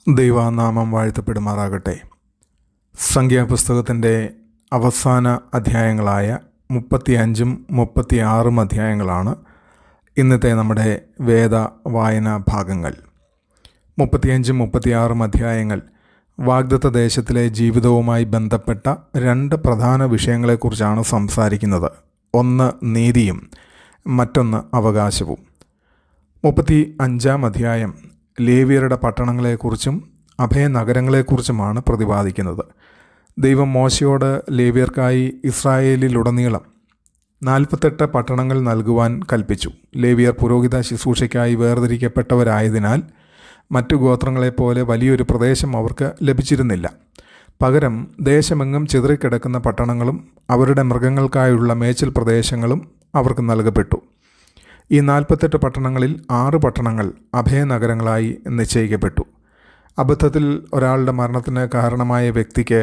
ദൈവനാമം വാഴ്ത്തപ്പെടുമാറാകട്ടെ. സംഖ്യാപുസ്തകത്തിൻ്റെ അവസാന അധ്യായങ്ങളായ 35ഉം 36ഉം അധ്യായങ്ങളാണ് ഇന്നത്തെ നമ്മുടെ വേദ വായനാ ഭാഗങ്ങൾ. 35ഉം 36ഉം അധ്യായങ്ങൾ വാഗ്ദത്ത ദേശത്തിലെ ജീവിതവുമായി ബന്ധപ്പെട്ട രണ്ട് പ്രധാന വിഷയങ്ങളെക്കുറിച്ചാണ് സംസാരിക്കുന്നത്. ഒന്ന് നീതിയും മറ്റൊന്ന് അവകാശവും. 35ആം അധ്യായം ലേവ്യരുടെ പട്ടണങ്ങളെക്കുറിച്ചും അഭയനഗരങ്ങളെക്കുറിച്ചുമാണ് പ്രതിപാദിക്കുന്നത്. ദൈവം മോശയോട് ലേവ്യർക്കായി ഇസ്രായേലിലുടനീളം 48 പട്ടണങ്ങൾ നൽകുവാൻ കൽപ്പിച്ചു. ലേവ്യർ പുരോഹിത ശുശ്രൂഷയ്ക്കായി വേർതിരിക്കപ്പെട്ടവരായതിനാൽ മറ്റു ഗോത്രങ്ങളെപ്പോലെ വലിയൊരു പ്രദേശം അവർക്ക് ലഭിച്ചിരുന്നില്ല. പകരം ദേശമെങ്ങും ചിതറിക്കിടക്കുന്ന പട്ടണങ്ങളും അവരുടെ മൃഗങ്ങൾക്കായുള്ള മേച്ചിൽ പ്രദേശങ്ങളും അവർക്ക് നൽകപ്പെട്ടു. ഈ 48 പട്ടണങ്ങളിൽ 6 പട്ടണങ്ങൾ അഭയനഗരങ്ങളായി നിശ്ചയിക്കപ്പെട്ടു. അബദ്ധത്തിൽ ഒരാളുടെ മരണത്തിന് കാരണമായ വ്യക്തിക്ക്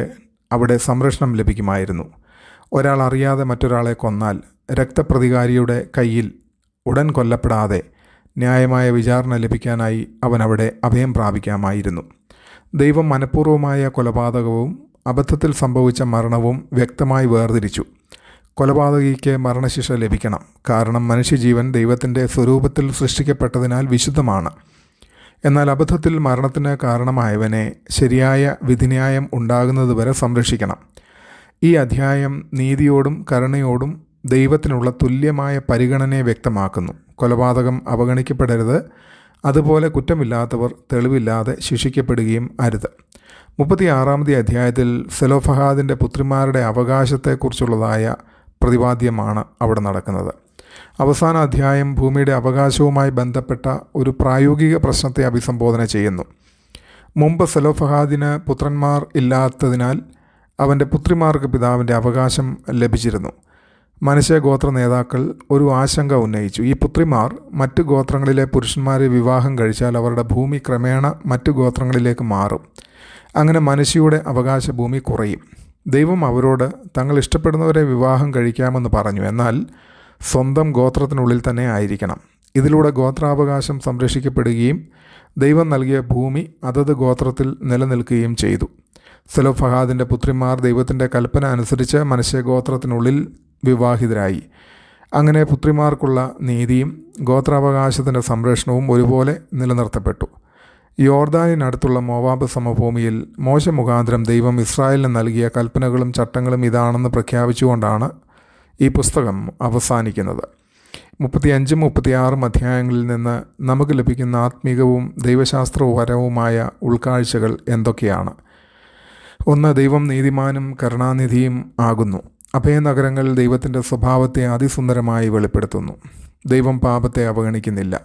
അവിടെ സംരക്ഷണം ലഭിക്കുമായിരുന്നു. ഒരാൾ അറിയാതെ മറ്റൊരാളെ കൊന്നാൽ രക്തപ്രതികാരിയുടെ കയ്യിൽ ഉടൻ കൊല്ലപ്പെടാതെ ന്യായമായ വിചാരണ ലഭിക്കാനായി അവനവിടെ അഭയം പ്രാപിക്കാമായിരുന്നു. ദൈവം മനഃപൂർവമായ കൊലപാതകവും അബദ്ധത്തിൽ സംഭവിച്ച മരണവും വ്യക്തമായി വേർതിരിച്ചു. കൊലപാതകിക്ക് മരണശിക്ഷ ലഭിക്കണം. കാരണം മനുഷ്യജീവൻ ദൈവത്തിൻ്റെ സ്വരൂപത്തിൽ സൃഷ്ടിക്കപ്പെട്ടതിനാൽ വിശുദ്ധമാണ്. എന്നാൽ അബദ്ധത്തിൽ മരണത്തിന് കാരണമായവനെ ശരിയായ വിധിന്യായം ഉണ്ടാകുന്നതുവരെ സംരക്ഷിക്കണം. ഈ അധ്യായം നീതിയോടും കരുണയോടും ദൈവത്തിനുള്ള തുല്യമായ പരിഗണനയെ വ്യക്തമാക്കുന്നു. കൊലപാതകം അവഗണിക്കപ്പെടരുത്. അതുപോലെ കുറ്റമില്ലാത്തവർ തെളിവില്ലാതെ ശിക്ഷിക്കപ്പെടുകയും അരുത്. 36ാമത്തെ അധ്യായത്തിൽ സെലോഫഹാദിൻ്റെ പുത്രിമാരുടെ അവകാശത്തെക്കുറിച്ചുള്ളതായ പ്രതിപാദ്യമാണ് അവിടെ നടക്കുന്നത്. അവസാന അധ്യായം ഭൂമിയുടെ അവകാശവുമായി ബന്ധപ്പെട്ട ഒരു പ്രായോഗിക പ്രശ്നത്തെ അഭിസംബോധന ചെയ്യുന്നു. മുമ്പ് സെലോഫഹാദിന് പുത്രന്മാർ ഇല്ലാത്തതിനാൽ അവൻ്റെ പുത്രിമാർക്ക് പിതാവിൻ്റെ അവകാശം ലഭിച്ചിരുന്നു. മനശ്ശെ ഗോത്ര നേതാക്കൾ ഒരു ആശങ്ക ഉന്നയിച്ചു. ഈ പുത്രിമാർ മറ്റു ഗോത്രങ്ങളിലെ പുരുഷന്മാരെ വിവാഹം കഴിച്ചാൽ അവരുടെ ഭൂമി ക്രമേണ മറ്റു ഗോത്രങ്ങളിലേക്ക് മാറും. അങ്ങനെ മനശ്ശെയുടെ അവകാശ ഭൂമി കുറയും. ദൈവം അവരോട് തങ്ങൾ ഇഷ്ടപ്പെടുന്നവരെ വിവാഹം കഴിക്കാമെന്ന് പറഞ്ഞു. എന്നാൽ സ്വന്തം ഗോത്രത്തിനുള്ളിൽ തന്നെ ആയിരിക്കണം. ഇതിലൂടെ ഗോത്രാവകാശം സംരക്ഷിക്കപ്പെടുകയും ദൈവം നൽകിയ ഭൂമി അതത് ഗോത്രത്തിൽ നിലനിൽക്കുകയും ചെയ്തു. സെലോഫഹാദിൻ്റെ പുത്രിമാർ ദൈവത്തിൻ്റെ കൽപ്പന അനുസരിച്ച് മനശ്ശെ ഗോത്രത്തിനുള്ളിൽ വിവാഹിതരായി. അങ്ങനെ പുത്രിമാർക്കുള്ള നീതിയും ഗോത്രാവകാശത്തിൻ്റെ സംരക്ഷണവും ഒരുപോലെ നിലനിർത്തപ്പെട്ടു. യോർദാനിനടുത്തുള്ള മോവാബ് സമഭൂമിയിൽ മോശ മുഖാന്തരം ദൈവം ഇസ്രായേലിന് നൽകിയ കൽപ്പനകളും ചട്ടങ്ങളും ഇതാണെന്ന് പ്രഖ്യാപിച്ചുകൊണ്ടാണ് ഈ പുസ്തകം അവസാനിക്കുന്നത്. 35ഉം 36ഉം അധ്യായങ്ങളിൽ നിന്ന് നമുക്ക് ലഭിക്കുന്ന ആത്മീകവും ദൈവശാസ്ത്രപരവുമായ ഉൾക്കാഴ്ചകൾ എന്തൊക്കെയാണ്? ഒന്ന്, ദൈവം നീതിമാനും കരുണാനിധിയും ആകുന്നു. അഭയനഗരങ്ങൾ ദൈവത്തിൻ്റെ സ്വഭാവത്തെ അതിസുന്ദരമായി വെളിപ്പെടുത്തുന്നു. ദൈവം പാപത്തെ അവഗണിക്കുന്നില്ല.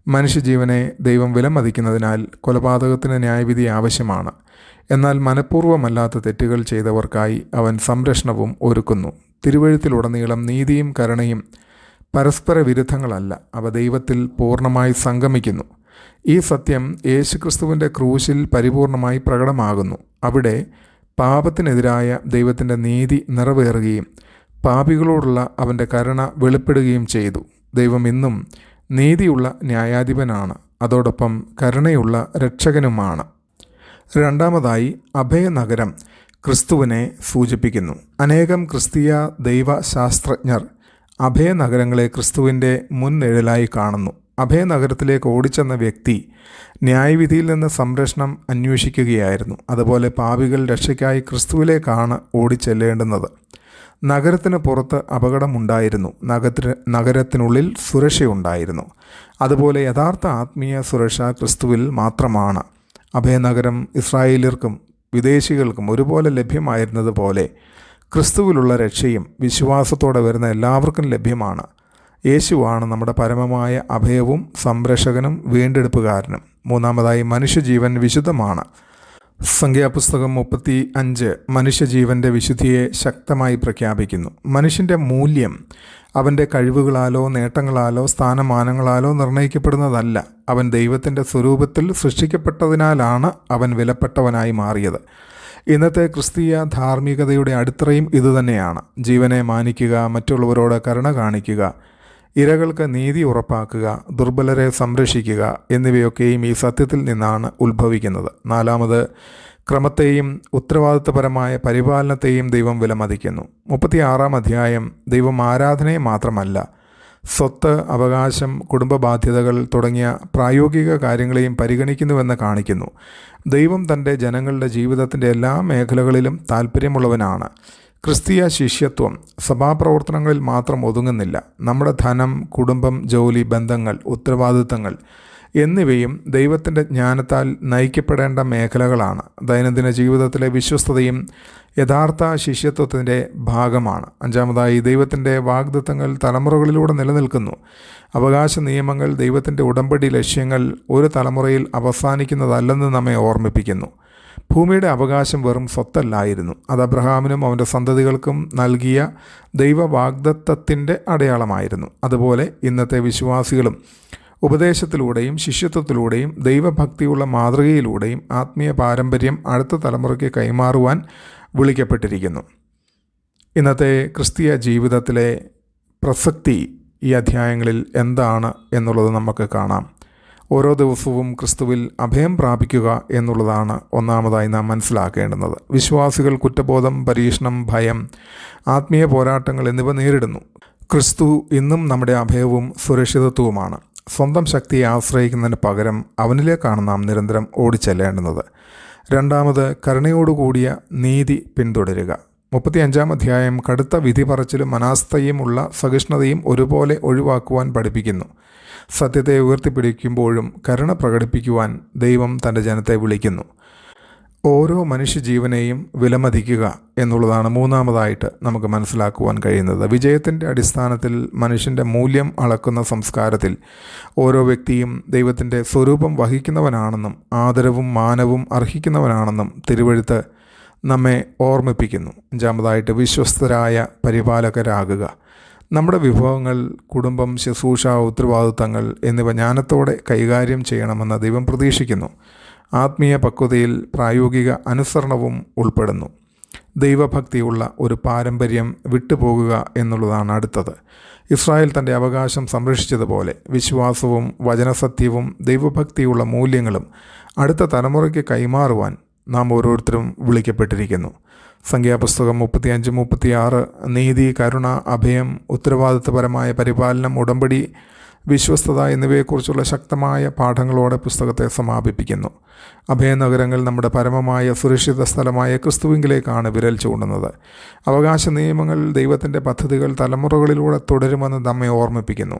മനുഷ്യജീവനെ ദൈവം വിലമതിക്കുന്നതിനാൽ കൊലപാതകത്തിന് ന്യായവിധി ആവശ്യമാണ്. എന്നാൽ മനഃപൂർവ്വമല്ലാത്ത തെറ്റുകൾ ചെയ്തവർക്കായി അവൻ സംരക്ഷണവും ഒരുക്കുന്നു. തിരുവെഴുത്തിലുടനീളം നീതിയും കരുണയും പരസ്പര വിരുദ്ധങ്ങളല്ല, അവ ദൈവത്തിൽ പൂർണ്ണമായി സംഗമിക്കുന്നു. ഈ സത്യം യേശുക്രിസ്തുവിൻ്റെ ക്രൂശിൽ പരിപൂർണമായി പ്രകടമാകുന്നു. അവിടെ പാപത്തിനെതിരായ ദൈവത്തിൻ്റെ നീതി നിറവേറുകയും പാപികളോടുള്ള അവൻ്റെ കരുണ വെളിപ്പെടുകയും ചെയ്തു. ദൈവം ഇന്നും നീതിയുള്ള ന്യായാധിപനാണ്, അതോടൊപ്പം കരുണയുള്ള രക്ഷകനുമാണ്. രണ്ടാമതായി, അഭയനഗരം ക്രിസ്തുവിനെ സൂചിപ്പിക്കുന്നു. അനേകം ക്രിസ്തീയ ദൈവശാസ്ത്രജ്ഞർ അഭയനഗരങ്ങളെ ക്രിസ്തുവിൻ്റെ മുൻനിഴലായി കാണുന്നു. അഭയനഗരത്തിലേക്ക് ഓടിച്ചെന്ന വ്യക്തി ന്യായവിധിയിൽ നിന്ന് സംരക്ഷണം അന്വേഷിക്കുകയായിരുന്നു. അതുപോലെ പാപികൾ രക്ഷയ്ക്കായി ക്രിസ്തുവിലേക്കാണ് ഓടിച്ചെല്ലേണ്ടുന്നത്. നഗരത്തിന് പുറത്ത് അപകടമുണ്ടായിരുന്നു, നഗരത്തിനുള്ളിൽ സുരക്ഷയുണ്ടായിരുന്നു. അതുപോലെ യഥാർത്ഥ ആത്മീയ സുരക്ഷ ക്രിസ്തുവിൽ മാത്രമാണ്. അഭയനഗരം ഇസ്രായേലിയർക്കും വിദേശികൾക്കും ഒരുപോലെ ലഭ്യമായിരുന്നതുപോലെ ക്രിസ്തുവിലുള്ള രക്ഷയും വിശ്വാസത്തോടെ വരുന്ന എല്ലാവർക്കും ലഭ്യമാണ്. യേശുവാണ് നമ്മുടെ പരമമായ അഭയവും സംരക്ഷകനും വീണ്ടെടുപ്പുകാരനും. മൂന്നാമതായി, മനുഷ്യജീവൻ വിശുദ്ധമാണ്. സംഖ്യാപുസ്തകം 35 മനുഷ്യജീവൻ്റെ വിശുദ്ധിയെ ശക്തമായി പ്രഖ്യാപിക്കുന്നു. മനുഷ്യൻ്റെ മൂല്യം അവൻ്റെ കഴിവുകളാലോ നേട്ടങ്ങളാലോ സ്ഥാനമാനങ്ങളാലോ നിർണ്ണയിക്കപ്പെടുന്നതല്ല. അവൻ ദൈവത്തിൻ്റെ സ്വരൂപത്തിൽ സൃഷ്ടിക്കപ്പെട്ടതിനാലാണ് അവൻ വിലപ്പെട്ടവനായി മാറിയത്. ഇന്നത്തെ ക്രിസ്തീയ ധാർമ്മികതയുടെ അടിത്തറയും ഇതുതന്നെയാണ്. ജീവനെ മാനിക്കുക, മറ്റുള്ളവരോട് കരുണ കാണിക്കുക, ഇരകൾക്ക് നീതി ഉറപ്പാക്കുക, ദുർബലരെ സംരക്ഷിക്കുക എന്നിവയൊക്കെയും ഈ സത്യത്തിൽ നിന്നാണ് ഉത്ഭവിക്കുന്നത്. 4, ക്രമത്തെയും ഉത്തരവാദിത്വപരമായ പരിപാലനത്തെയും ദൈവം വിലമതിക്കുന്നു. 36 അധ്യായം ദൈവം ആരാധനയെ മാത്രമല്ല, സ്വത്ത്, അവകാശം, കുടുംബ ബാധ്യതകൾ തുടങ്ങിയ പ്രായോഗിക കാര്യങ്ങളെയും പരിഗണിക്കുന്നുവെന്ന് കാണിക്കുന്നു. ദൈവം തൻ്റെ ജനങ്ങളുടെ ജീവിതത്തിൻ്റെ എല്ലാ മേഖലകളിലും താൽപ്പര്യമുള്ളവനാണ്. ക്രിസ്തീയ ശിഷ്യത്വം സഭാപ്രവർത്തനങ്ങളിൽ മാത്രം ഒതുങ്ങുന്നില്ല. നമ്മുടെ ധനം, കുടുംബം, ജോലി, ബന്ധങ്ങൾ, ഉത്തരവാദിത്തങ്ങൾ എന്നിവയും ദൈവത്തിൻ്റെ ജ്ഞാനത്താൽ നയിക്കപ്പെടേണ്ട മേഖലകളാണ്. ദൈനംദിന ജീവിതത്തിലെ വിശ്വസ്തതയും യഥാർത്ഥ ശിഷ്യത്വത്തിൻ്റെ ഭാഗമാണ്. 5, ദൈവത്തിൻ്റെ വാഗ്ദത്തങ്ങൾ തലമുറകളിലൂടെ നിലനിൽക്കുന്നു. അവകാശ നിയമങ്ങൾ, ദൈവത്തിൻ്റെ ഉടമ്പടി ലക്ഷ്യങ്ങൾ ഒരു തലമുറയിൽ അവസാനിക്കുന്നതല്ലെന്ന് നമ്മെ ഓർമ്മിപ്പിക്കുന്നു. ഭൂമിയുടെ അവകാശം വെറും സ്വത്തല്ലായിരുന്നു. അത് അബ്രഹാമിനും അവൻ്റെ സന്തതികൾക്കും നൽകിയ ദൈവവാഗ്ദത്തത്തിൻ്റെ അടയാളമായിരുന്നു. അതുപോലെ ഇന്നത്തെ വിശ്വാസികളും ഉപദേശത്തിലൂടെയും ശിഷ്യത്വത്തിലൂടെയും ദൈവഭക്തിയുള്ള മാതൃകയിലൂടെയും ആത്മീയ പാരമ്പര്യം അടുത്ത തലമുറയ്ക്ക് കൈമാറുവാൻ വിളിക്കപ്പെട്ടിരിക്കുന്നു. ഇന്നത്തെ ക്രിസ്തീയ ജീവിതത്തിലെ പ്രസക്തി ഈ അധ്യായങ്ങളിൽ എന്താണ് എന്നുള്ളത് നമുക്ക് കാണാം. ഓരോ ദിവസവും ക്രിസ്തുവിൽ അഭയം പ്രാപിക്കുക എന്നുള്ളതാണ് ഒന്നാമതായി നാം മനസ്സിലാക്കേണ്ടുന്നത്. വിശ്വാസികൾ കുറ്റബോധം, പരീക്ഷണം, ഭയം, ആത്മീയ പോരാട്ടങ്ങൾ എന്നിവ നേരിടുന്നു. ക്രിസ്തു ഇന്നും നമ്മുടെ അഭയവും സുരക്ഷിതത്വവുമാണ്. സ്വന്തം ശക്തിയെ ആശ്രയിക്കുന്നതിന് പകരം അവനിലേക്കാണ് നാം നിരന്തരം ഓടിച്ചെല്ലേണ്ടുന്നത്. 2, കരുണയോടുകൂടിയ നീതി പിന്തുടരുക. 35 അധ്യായം കടുത്ത വിധി പറച്ചിലും അനാസ്ഥയും ഉള്ള സഹിഷ്ണുതയും ഒരുപോലെ ഒഴിവാക്കുവാൻ പഠിപ്പിക്കുന്നു. സത്യത്തെ ഉയർത്തിപ്പിടിക്കുമ്പോഴും കരുണ പ്രകടിപ്പിക്കുവാൻ ദൈവം തൻ്റെ ജനത്തെ വിളിക്കുന്നു. ഓരോ മനുഷ്യജീവനെയും വിലമതിക്കുക എന്നുള്ളതാണ് മൂന്നാമതായിട്ട് നമുക്ക് മനസ്സിലാക്കുവാൻ കഴിയുന്നത്. വിജയത്തിൻ്റെ അടിസ്ഥാനത്തിൽ മനുഷ്യൻ്റെ മൂല്യം അളക്കുന്ന സംസ്കാരത്തിൽ ഓരോ വ്യക്തിയും ദൈവത്തിൻ്റെ സ്വരൂപം വഹിക്കുന്നവനാണെന്നും ആദരവും മാനവും അർഹിക്കുന്നവനാണെന്നും തിരുവെഴുത്ത് നമ്മെ ഓർമ്മിപ്പിക്കുന്നു. 5, വിശ്വസ്തരായ പരിപാലകരാകുക. നമ്മുടെ വിഭവങ്ങൾ, കുടുംബം, ശുശ്രൂഷ, ഉത്തരവാദിത്തങ്ങൾ എന്നിവ ജ്ഞാനത്തോടെ കൈകാര്യം ചെയ്യണമെന്ന് ദൈവം പ്രതീക്ഷിക്കുന്നു. ആത്മീയ പക്വതയിൽ പ്രായോഗിക അനുസരണവും ഉൾപ്പെടുന്നു. ദൈവഭക്തിയുള്ള ഒരു പാരമ്പര്യം വിട്ടുപോകുക എന്നുള്ളതാണ് അടുത്തത്. ഇസ്രായേൽ തൻ്റെ അവകാശം സംരക്ഷിച്ചതുപോലെ വിശ്വാസവും വചനസത്യവും ദൈവഭക്തിയുള്ള മൂല്യങ്ങളും അടുത്ത തലമുറയ്ക്ക് കൈമാറുവാൻ നാം ഓരോരുത്തരും വിളിക്കപ്പെട്ടിരിക്കുന്നു. സംഖ്യാപുസ്തകം 35, 36 നീതി, കരുണ, അഭയം, ഉത്തരവാദിത്വപരമായ പരിപാലനം, ഉടമ്പടി, വിശ്വസ്തത എന്നിവയെക്കുറിച്ചുള്ള ശക്തമായ പാഠങ്ങളോടെ പുസ്തകത്തെ സമാപിപ്പിക്കുന്നു. അഭയനഗരങ്ങൾ നമ്മുടെ പരമമായ സുരക്ഷിത സ്ഥലമായ ക്രിസ്തുവിങ്കിലേക്കാണ് വിരൽ ചൂണ്ടുന്നത്. അവകാശ നിയമങ്ങൾ, ദൈവത്തിൻ്റെ പദ്ധതികൾ തലമുറകളിലൂടെ തുടരുമെന്ന് നമ്മെ ഓർമ്മിപ്പിക്കുന്നു.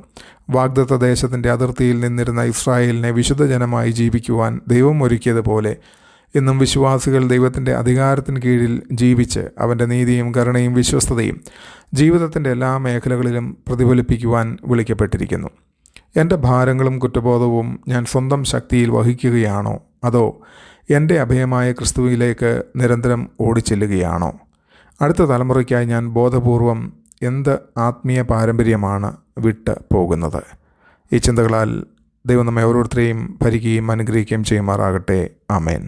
വാഗ്ദത്ത ദേശത്തിൻ്റെ അതിർത്തിയിൽ നിന്നിരുന്ന ഇസ്രായേലിനെ വിശുദ്ധ ജനമായി ജീവിക്കുവാൻ ദൈവം ഒരുക്കിയതുപോലെ ഇന്നും വിശ്വാസികൾ ദൈവത്തിൻ്റെ അധികാരത്തിന് കീഴിൽ ജീവിച്ച് അവൻ്റെ നീതിയും കരുണയും വിശ്വസ്തതയും ജീവിതത്തിൻ്റെ എല്ലാ മേഖലകളിലും പ്രതിഫലിപ്പിക്കുവാൻ വിളിക്കപ്പെട്ടിരിക്കുന്നു. എൻ്റെ ഭാരങ്ങളും കുറ്റബോധവും ഞാൻ സ്വന്തം ശക്തിയിൽ വഹിക്കുകയാണോ, അതോ എൻ്റെ അഭയമായ ക്രിസ്തുവിലേക്ക് നിരന്തരം ഓടിച്ചെല്ലുകയാണോ? അടുത്ത തലമുറയ്ക്കായി ഞാൻ ബോധപൂർവം എന്ത് ആത്മീയ പാരമ്പര്യമാണ് വിട്ട് പോകുന്നത്? ഈ ചിന്തകളാൽ ദൈവം നമ്മെ ഓരോരുത്തരെയും ഭരിക്കുകയും അനുഗ്രഹിക്കുകയും ചെയ്യുമാറാകട്ടെ. ആമേൻ.